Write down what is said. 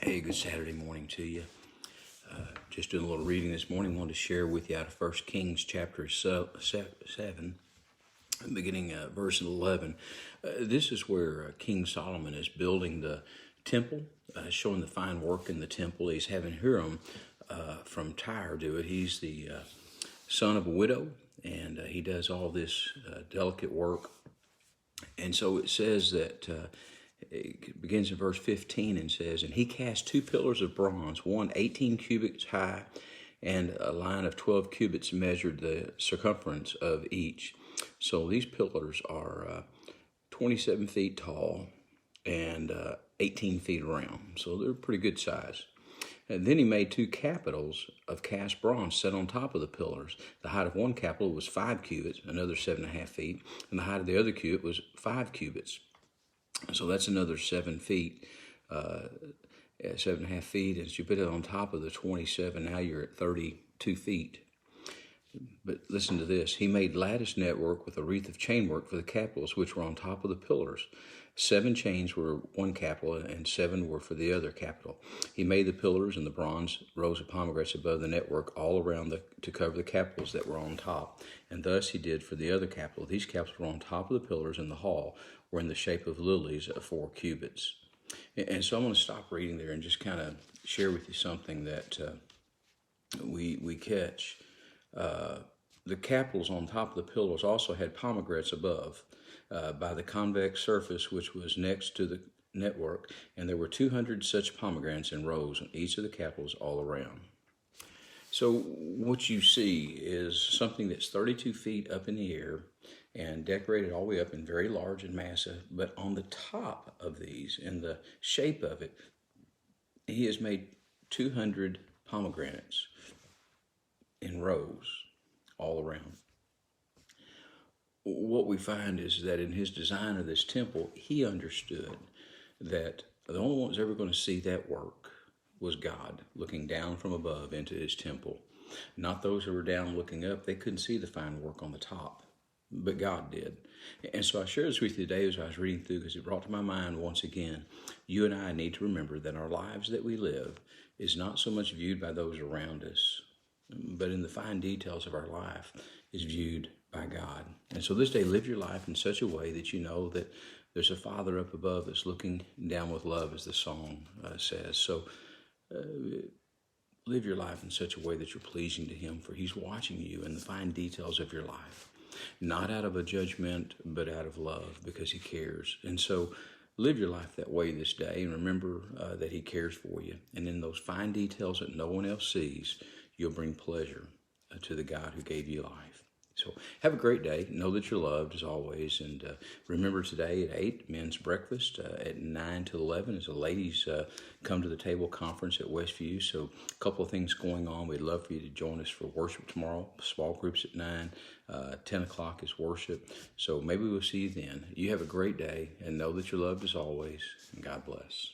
Hey, good Saturday morning to you. Just doing a little reading this morning. Wanted to share with you out of 1 Kings chapter 7, beginning verse 11. This is where King Solomon is building the temple, showing the fine work in the temple. He's having Hiram from Tyre do it. He's the son of a widow, and he does all this delicate work. And so it says that it begins in verse 15 and says, "And he cast 2 pillars of bronze, one 18 cubits high, and a line of 12 cubits measured the circumference of each." So these pillars are 27 feet tall and 18 feet around. So they're pretty good size. And then he made 2 capitals of cast bronze set on top of the pillars. The height of one capital was 5 cubits, another 7.5 feet, and the height of the other cubit was 5 cubits. So that's another 7 feet, 7.5 feet. As you put it on top of the 27, now you're at 32 feet. But listen to this. He made lattice network with a wreath of chainwork for the capitals, which were on top of the pillars. 7 chains were one capital, and 7 were for the other capital. He made the pillars and the bronze rows of pomegranates above the network all around to cover the capitals that were on top. And thus he did for the other capital. These capitals were on top of the pillars, and the hall were in the shape of lilies of 4 cubits. And so I'm going to stop reading there and just kind of share with you something that we catch. The capitals on top of the pillars also had pomegranates above by the convex surface, which was next to the network, and there were 200 such pomegranates in rows on each of the capitals all around. So what you see is something that's 32 feet up in the air and decorated all the way up and very large and massive, but on the top of these, in the shape of it, he has made 200 pomegranates in rows all around. What we find is that in his design of this temple, he understood that the only one who's ever going to see that work was God, looking down from above into his temple. Not those who were down looking up. They couldn't see the fine work on the top, but God did. And so I share this with you today as I was reading through, because it brought to my mind once again, you and I need to remember that our lives that we live is not so much viewed by those around us, but in the fine details of our life is viewed by God. And so this day, live your life in such a way that you know that there's a Father up above that's looking down with love, as the song says. So live your life in such a way that you're pleasing to him, for he's watching you in the fine details of your life, not out of a judgment, but out of love, because he cares. And so live your life that way this day, and remember that he cares for you. And in those fine details that no one else sees, you'll bring pleasure to the God who gave you life. So have a great day. Know that you're loved as always. And remember today at 8, men's breakfast. At 9 to 11 is a ladies come to the table conference at Westview. So a couple of things going on. We'd love for you to join us for worship tomorrow. Small groups at 9. 10 o'clock is worship. So maybe we'll see you then. You have a great day, and know that you're loved as always. And God bless.